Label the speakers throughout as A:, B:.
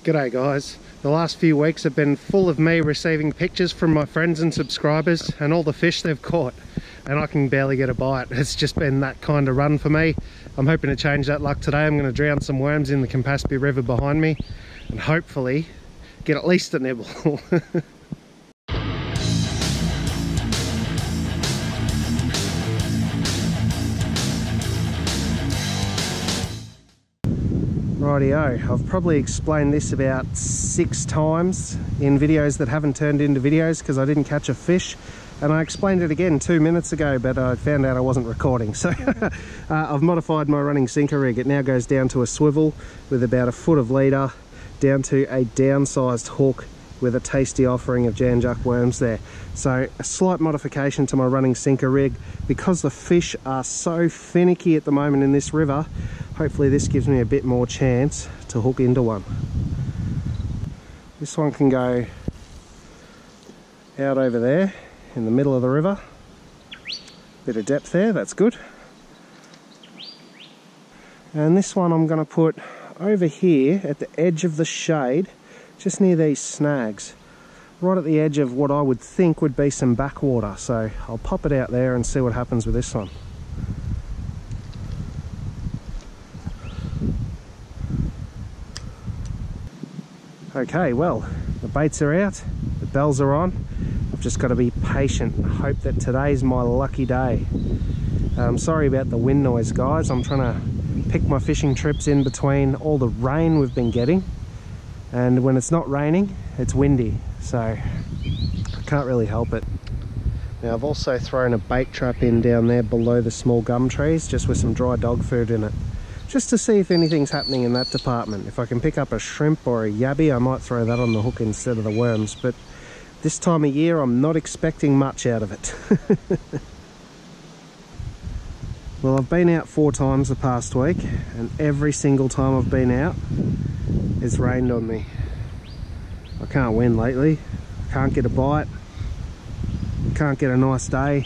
A: G'day guys. The last few weeks have been full of me receiving pictures from my friends and subscribers and all the fish they've caught, and I can barely get a bite. It's just been that kind of run for me. I'm hoping to change that luck today. I'm going to drown some worms in the Campaspe River behind me and hopefully get at least a nibble. Rightio, I've probably explained this about 6 times in videos that haven't turned into videos because I didn't catch a fish, and I explained it again 2 minutes ago, but I found out I wasn't recording. So I've modified my running sinker rig. It now goes down to a swivel with about a foot of leader, down to a downsized hook with a tasty offering of JUC worms there. So a slight modification to my running sinker rig. Because the fish are so finicky at the moment in this river, hopefully this gives me a bit more chance to hook into one. This one can go out over there in the middle of the river. Bit of depth there, that's good. And this one I'm going to put over here at the edge of the shade, just near these snags, right at the edge of what I would think would be some backwater. So I'll pop it out there and see what happens with this one. Okay, well, the baits are out, the bells are on. I've just got to be patient and hope that today's my lucky day. Sorry about the wind noise, guys. I'm trying to pick my fishing trips in between all the rain we've been getting, and when it's not raining, it's windy, so I can't really help it. Now I've also thrown a bait trap in down there below the small gum trees, just with some dry dog food in it, just to see if anything's happening in that department. If I can pick up a shrimp or a yabby, I might throw that on the hook instead of the worms, but this time of year I'm not expecting much out of it. Well, I've been out 4 times the past week, and every single time I've been out, it's rained on me. I can't win lately. I can't get a bite. Can't get a nice day.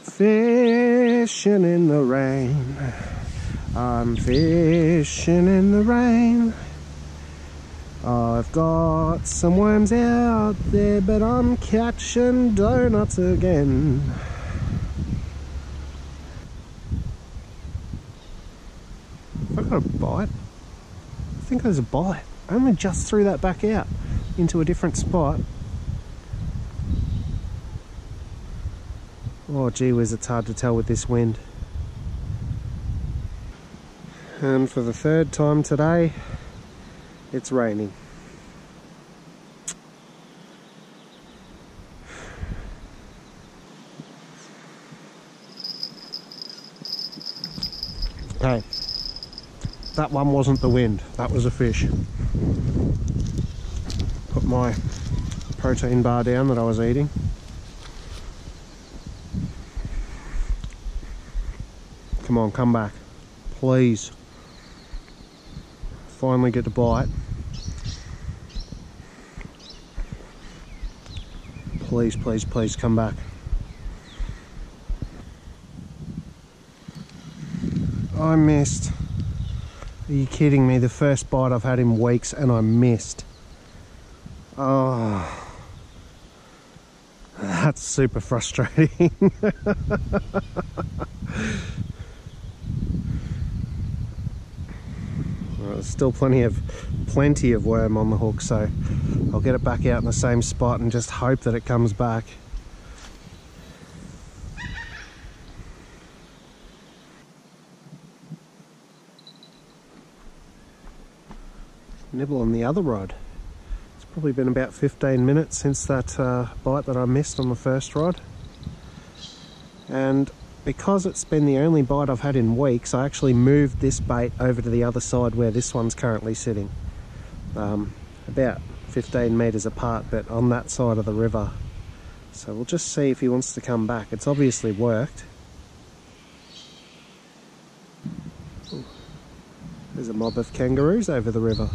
A: Fishing in the rain. I'm fishing in the rain. I've got some worms out there, but I'm catching donuts again. Have I got a bite? I think there's a bite. I only just threw that back out into a different spot. Oh gee whiz, it's hard to tell with this wind. And for the 3rd time today, it's raining. Hey, that one wasn't the wind, that was a fish. Put my protein bar down that I was eating. Come on, come back, please. Finally get to bite. Please, please, please come back. I missed. Are you kidding me? The first bite I've had in weeks and I missed. Oh, that's super frustrating. Well, there's still plenty of worm on the hook, so I'll get it back out in the same spot and just hope that it comes back. Nibble on the other rod. It's probably been about 15 minutes since that bite that I missed on the first rod, and because it's been the only bite I've had in weeks, I actually moved this bait over to the other side where this one's currently sitting, about 15 metres apart, but on that side of the river. So we'll just see if he wants to come back. It's obviously worked. Ooh. There's a mob of kangaroos over the river.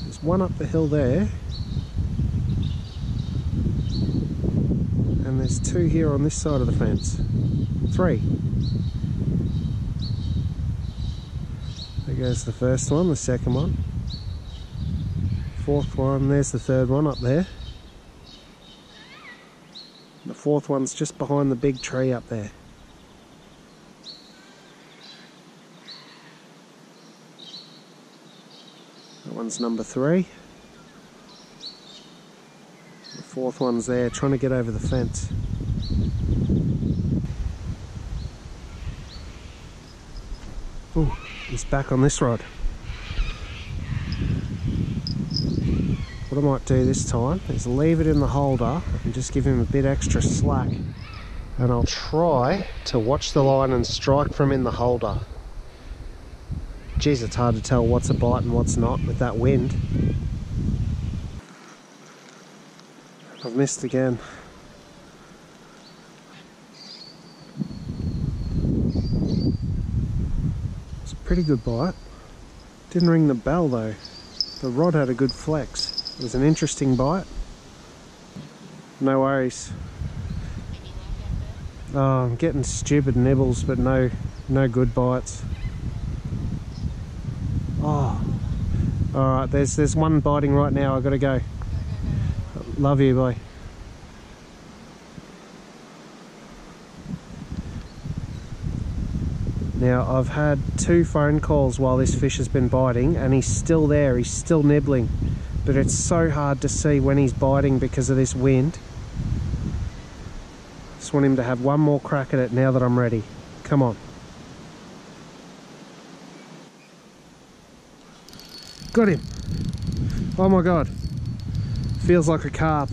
A: There's one up the hill there, and there's 2 here on this side of the fence. 3. There goes the first one, the second one, fourth one, there's the third one up there. The fourth one's just behind the big tree up there. That one's number 3. The fourth one's there, trying to get over the fence. Oh, he's back on this rod. What I might do this time is leave it in the holder and just give him a bit extra slack. And I'll try to watch the line and strike from in the holder. Geez, it's hard to tell what's a bite and what's not with that wind. I've missed again. It's a pretty good bite. Didn't ring the bell though. The rod had a good flex. It was an interesting bite. No worries. Oh, I'm getting stupid nibbles, but no good bites. Oh, all right. There's one biting right now. I gotta go. Love you, bye. Now I've had 2 phone calls while this fish has been biting, and he's still there. He's still nibbling, but it's so hard to see when he's biting because of this wind. Just want him to have one more crack at it now that I'm ready. Come on. Got him. Oh my god. Feels like a carp.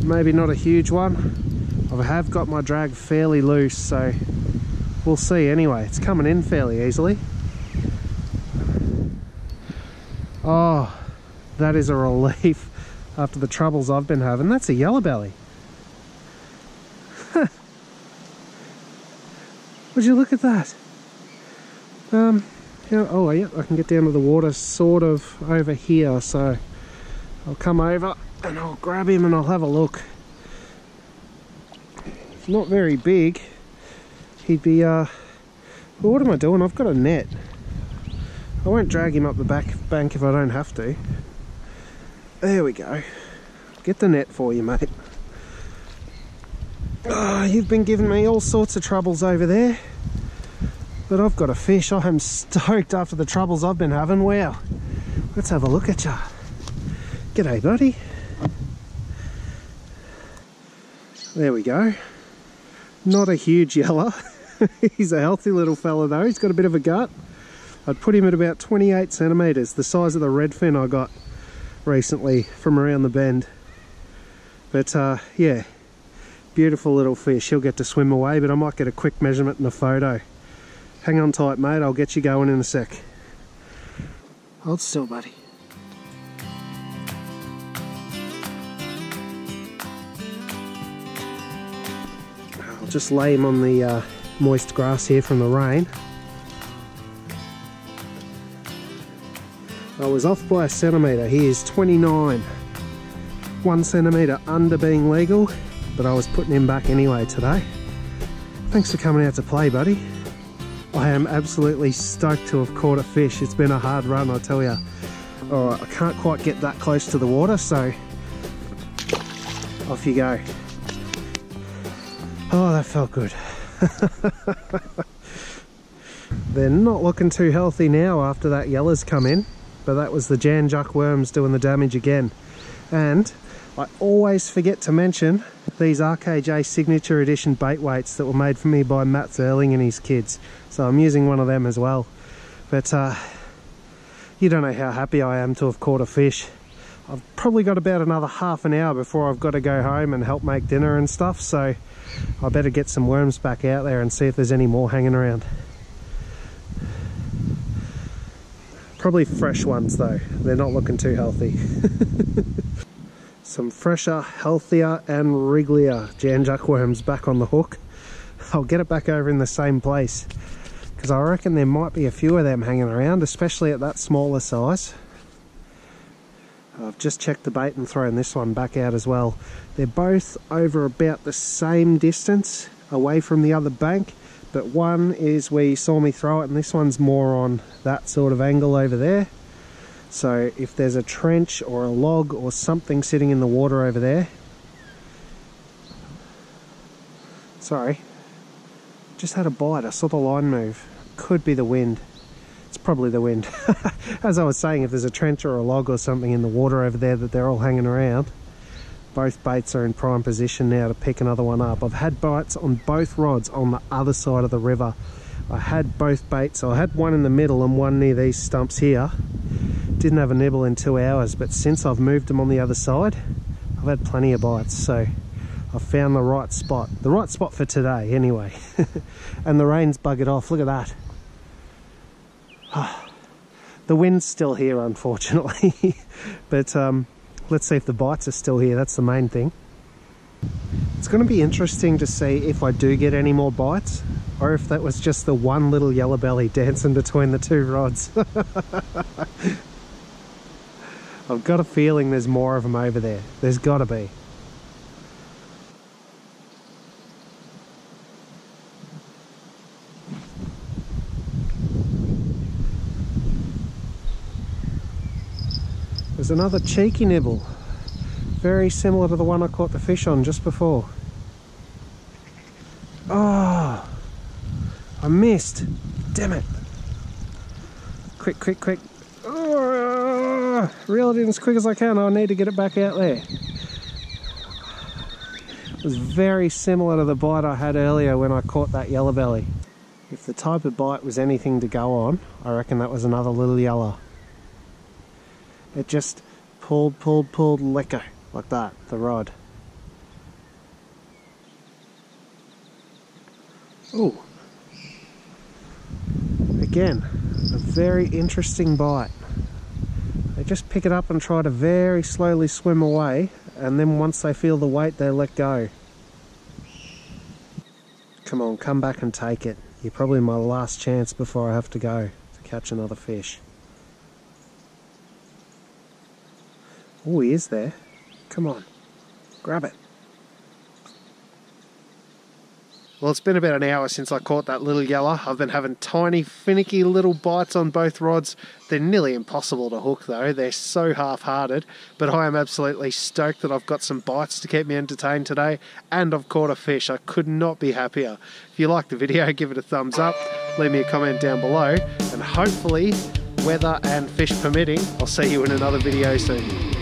A: Maybe not a huge one. I have got my drag fairly loose, so we'll see. Anyway, it's coming in fairly easily. Oh, that is a relief after the troubles I've been having. That's a yellowbelly. Would you look at that? Yeah, oh yeah, I can get down to the water sort of over here, so I'll come over and I'll grab him and I'll have a look. He's not very big. He'd be, well, what am I doing? I've got a net. I won't drag him up the bank if I don't have to. There we go. Get the net for you, mate. Oh, you've been giving me all sorts of troubles over there, but I've got a fish. I am stoked after the troubles I've been having. Wow. Let's have a look at ya. G'day, buddy. There we go. Not a huge yeller. He's a healthy little fella though. He's got a bit of a gut. I'd put him at about 28 centimetres, the size of the redfin I got recently from around the bend. But yeah, beautiful little fish. He'll get to swim away, but I might get a quick measurement and a photo. Hang on tight, mate. I'll get you going in a sec. Hold still, buddy. I'll just lay him on the moist grass here from the rain. I was off by a centimetre. He is 29. 1 centimetre under being legal, but I was putting him back anyway today. Thanks for coming out to play, buddy. I am absolutely stoked to have caught a fish. It's been a hard run, I tell you. Alright, I can't quite get that close to the water, so off you go. Oh, that felt good. They're not looking too healthy now after that yeller's come in, but that was the JUC worms doing the damage again. And I always forget to mention these RKJ Signature Edition bait weights that were made for me by Matt Zerling and his kids. So I'm using one of them as well. But you don't know how happy I am to have caught a fish. I've probably got about another half an hour before I've got to go home and help make dinner and stuff. So I better get some worms back out there and see if there's any more hanging around. Probably fresh ones though. They're not looking too healthy. Some fresher, healthier and wrigglier JUC worms back on the hook. I'll get it back over in the same place because I reckon there might be a few of them hanging around, especially at that smaller size. I've just checked the bait and thrown this one back out as well. They're both over about the same distance away from the other bank, but one is where you saw me throw it, and this one's more on that sort of angle over there. So if there's a trench or a log or something sitting in the water over there, sorry, just had a bite. I saw the line move. Could be the wind. It's probably the wind. As I was saying, if there's a trench or a log or something in the water over there that they're all hanging around, both baits are in prime position now to pick another one up. I've had bites on both rods on the other side of the river. I had both baits. So I had one in the middle and one near these stumps here. Didn't have a nibble in 2 hours, but since I've moved them on the other side, I've had plenty of bites. So I've found the right spot for today anyway. And the rain's buggered off. Look at that. The wind's still here, unfortunately. But let's see if the bites are still here. That's the main thing. It's going to be interesting to see if I do get any more bites, or if that was just the one little yellowbelly dancing between the two rods. I've got a feeling there's more of them over there. There's got to be. There's another cheeky nibble, very similar to the one I caught the fish on just before. Oh, I missed. Damn it. Quick, quick, quick. Oh, reel it in as quick as I can. I need to get it back out there. It was very similar to the bite I had earlier when I caught that yellowbelly. If the type of bite was anything to go on, I reckon that was another little yellow. It just pulled, let go, like that, the rod. Ooh. Again, a very interesting bite. They just pick it up and try to very slowly swim away, and then once they feel the weight, they let go. Come on, come back and take it. You're probably my last chance before I have to go to catch another fish. Oh, he is there. Come on, grab it. Well, it's been about an hour since I caught that little yellow. I've been having tiny, finicky little bites on both rods. They're nearly impossible to hook though. They're so half-hearted, but I am absolutely stoked that I've got some bites to keep me entertained today, and I've caught a fish. I could not be happier. If you liked the video, give it a thumbs up, leave me a comment down below, and hopefully, weather and fish permitting, I'll see you in another video soon.